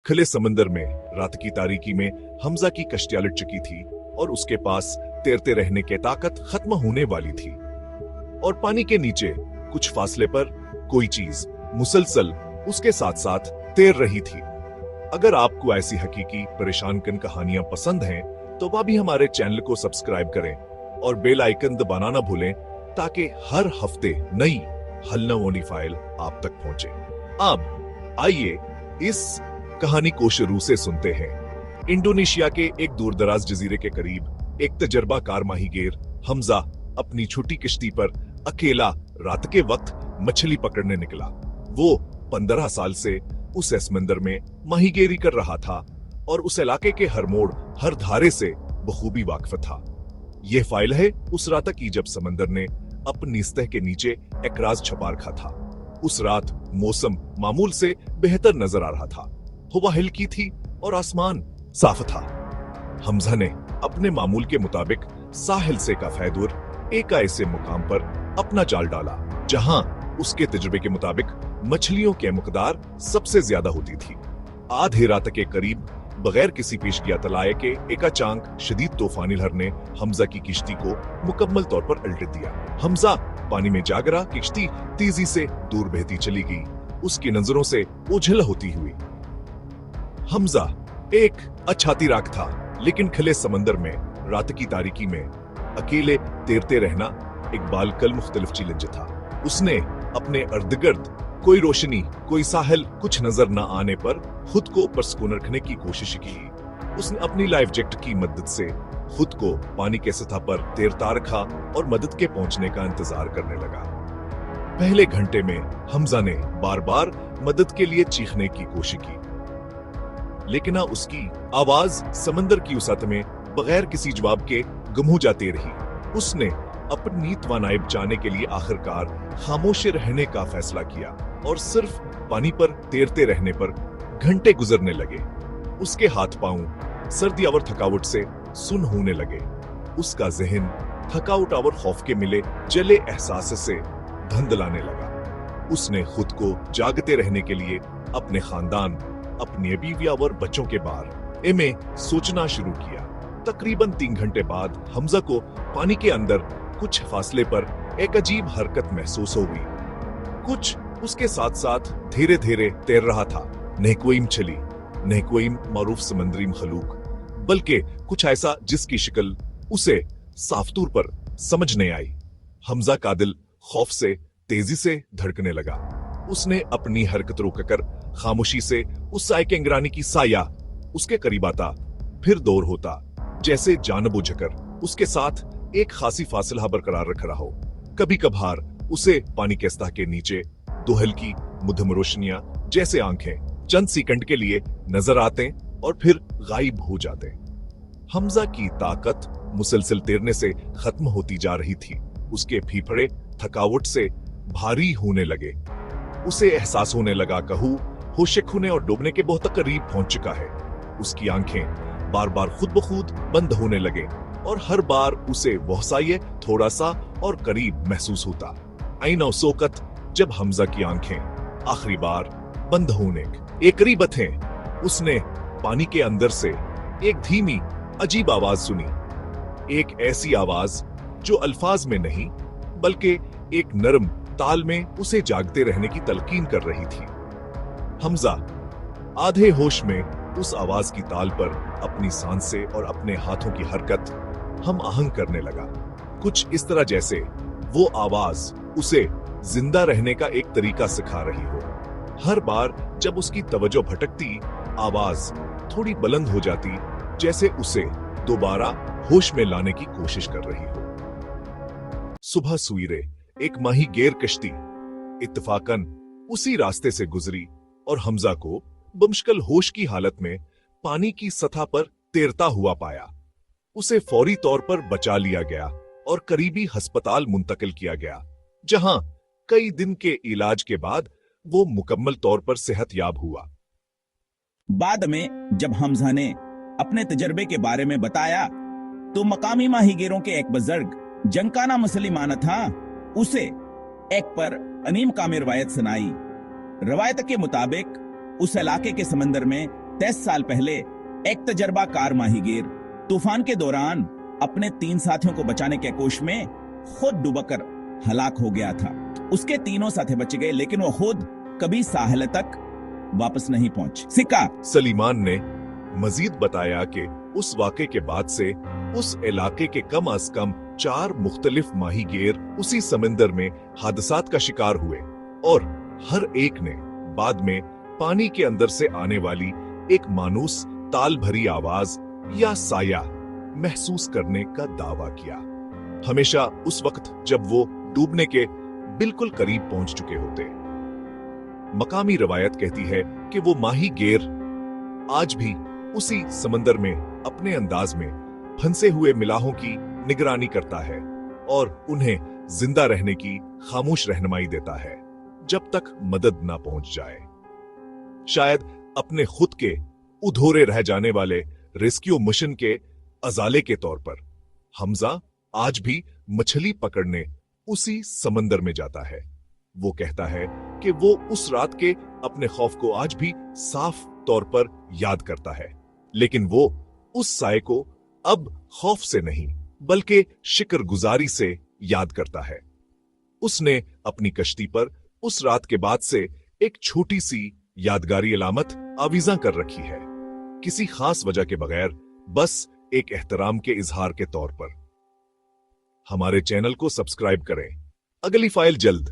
खुले समंदर में रात की तारीकी में हमजा की कश्तियां लट चुकी थी और उसके पास तैरते रहने की ताकत खत्म होने वाली थी। और पानी के नीचे कुछ फासले पर कोई चीज मुसलसल उसके साथ साथ तैर रही थी। अगर आपको ऐसी हकीकी परेशान कन कहानियां पसंद हैं तो वह भी हमारे चैनल को सब्सक्राइब करें और बेल आइकन दबाना ना भूलें ताकि हर हफ्ते नई हलनवोनी फाइल आप तक पहुंचे। अब आइए इस कहानी को शुरू से सुनते हैं। इंडोनेशिया के एक दूरदराज जजीरे के करीब एक तजर्बाकार माहीगीर हमजा अपनी छोटी किश्ती पर अकेला रात के वक्त मछली पकड़ने निकला। वो 15 साल से उस समंदर में माहीगीरी कर रहा था और उस इलाके के हर मोड़ हर धारे से बखूबी वाकिफ था। यह फाइल है उस रात की जब समंदर ने अपनी सतह के नीचे एक राज छुपा रखा था। उस रात मौसम मामूल से बेहतर नजर आ रहा था। हवा हल्की थी और आसमान साफ था। हमजा ने अपने मामूल के मुताबिक साहिल से काफी दूर एक ऐसे मुकाम पर अपना जाल डाला जहां उसके तजुर्बे के मुताबिक मछलियों की मकदार सबसे ज्यादा होती थी। आधी रात के करीब बगैर किसी पेशगिया तलाए के एक अचानक शदीद तूफानी लहर ने हमजा की किश्ती को मुकम्मल तौर पर उल्ट दिया। हमजा पानी में जाग रहा किश्ती तेजी से दूर बहती चली गई, उसकी नजरों से ओझल होती हुई। हमजा एक अछाती राख था, लेकिन खुले समंदर में रात की तारीकी में अकेले तैरते रहना एक बालकल मुख्तलिफ चैलेंज था। उसने अपने इर्द-गिर्द कोई रोशनी, कोई साहिल कुछ नजर न आने पर खुद को परसकून रखने की कोशिश की। उसने अपनी लाइफ जैकेट की मदद से खुद को पानी के सतह पर तैरता रखा और मदद के पहुंचने का इंतजार करने लगा। पहले घंटे में हमजा ने बार बार मदद के लिए चीखने की कोशिश की, लेकिन उसकी आवाज समंदर की उस सतह में बगैर किसी जवाब के गुम हो जाती रही। उसने अपनी तवानाई बचाने के लिए आखिरकार खामोश रहने का फैसला किया और सिर्फ पानी पर तैरते रहने पर घंटे गुजरने लगे। उसके हाथ पांव सर्दी और थकावट से सुन्न होने लगे। उसका जहन थकावट और खौफ के मिले जले एहसास से धंधलाने लगा। उसने खुद को जागते रहने के लिए अपने खानदान, अपनी बीविया और बच्चों के बारे में सोचना शुरू किया। तकरीबन 3 घंटे बाद हमजा को पानी के अंदर कुछ फासले पर एक अजीब हरकत महसूस हुई। कुछ उसके साथ साथ धीरे धीरे तैर रहा था। न कोई मछली, न कोई मारूफ समंदरी मखलूक, बल्कि कुछ ऐसा जिसकी शक्ल उसे साफ तौर पर समझ नहीं आई। हमजा का दिल खौफ से तेजी से धड़कने लगा। उसने अपनी हरकत रोककर खामोशी से उस साय के निगरानी की साया उसके करीब आता, फिर दूर होता, जैसे जानबूझकर उसके साथ एक खासी फासला बरकरार रख रहा हो। कभी कभार उसे पानी के सतह के नीचे दो हल्की मध्यम रोशनियां जैसे आंखें चंद सेकंड के लिए नजर आते और फिर गायब हो जाते। हमजा की ताकत मुसलसल तैरने से खत्म होती जा रही थी। उसके फेफड़े थकावट से भारी होने लगे। उसे एहसास होने लगा कहूं होश खोने और डूबने के बहुत करीब पहुंच चुका है। उसकी आंखें बार बार खुद ब खुद बंद होने लगे और हर बार उसे वह साये थोड़ा सा और करीब महसूस होता। आईना सोकत जब हमजा की आंखें आखिरी बार बंद होने के करीब थे, उसने पानी के अंदर से एक धीमी अजीब आवाज सुनी। एक ऐसी आवाज जो अल्फाज में नहीं बल्कि एक नरम ताल में उसे जागते रहने की तलकीन कर रही थी। हमजा आधे होश में उस आवाज की ताल पर अपनी सांसें और अपने हाथों की हरकत हम आहंग करने लगा। कुछ इस तरह जैसे वो आवाज उसे जिंदा रहने का एक तरीका सिखा रही हो। हर बार जब उसकी तवज्जो भटकती, आवाज थोड़ी बुलंद हो जाती, जैसे उसे दोबारा होश में लाने की कोशिश कर रही हो। सुबह सवेरे एक माहीगीर कश्ती इत्तफाकन उसी रास्ते से गुजरी और हमजा को बमुश्किल होश की हालत में पानी की सतह पर तैरता हुआ पाया। उसे फौरी तौर पर बचा लिया गया और करीबी अस्पताल मुंतकिल किया गया, जहां कई दिन के इलाज के बाद वो मुकम्मल तौर पर सेहतयाब हुआ। बाद में जब हमजा ने अपने तजर्बे के बारे में बताया तो मकामी माहीगीरों के एक बुजुर्ग जंकाना मुसलिमान था, उसे एक पर अनीम कामी रवायत सुनाई। रवायत के मुताबिक उस इलाके के समंदर में 30 साल पहले एक तजर्बाकार माहीगीर तूफान के दौरान अपने 3 साथियों को बचाने के कोशिश में खुद डूबकर हलाक हो गया था। उसके 3 साथी बच गए, लेकिन वो खुद कभी साहिल तक वापस नहीं पहुंचे। सिक्का सलीमान ने मजीद बताया कि उस वाक़े के बाद से उस इलाके के कम अज कम 4 मुख्तलिफ माहीगीर उसी समंदर में हादसात का शिकार हुए और हर एक ने बाद में पानी के अंदर से आने वाली एक मानूस ताल भरी आवाज या साया महसूस करने का दावा किया, हमेशा उस वक्त जब वो डूबने के बिल्कुल करीब पहुंच चुके होते। मकामी रवायत कहती है कि वो माहीगीर आज भी उसी समंदर में अपने अंदाज में फंसे हुए मिलाहों की निगरानी करता है और उन्हें जिंदा रहने की खामोश रहनुमाई देता है जब तक मदद ना पहुंच जाए। शायद अपने खुद के अधूरे रह जाने वाले रेस्क्यू मिशन के अजाले के तौर पर हमजा आज भी मछली पकड़ने उसी समंदर में जाता है। वो कहता है कि वो उस रात के अपने खौफ को आज भी साफ तौर पर याद करता है, लेकिन वो उस साए को अब खौफ से नहीं बल्कि शुक्रगुजारी से याद करता है। उसने अपनी कश्ती पर उस रात के बाद से एक छोटी सी यादगारी अलामत आविज़ा कर रखी है, किसी खास वजह के बगैर, बस एक एहतराम के इजहार के तौर पर। हमारे चैनल को सब्सक्राइब करें। अगली फाइल जल्द।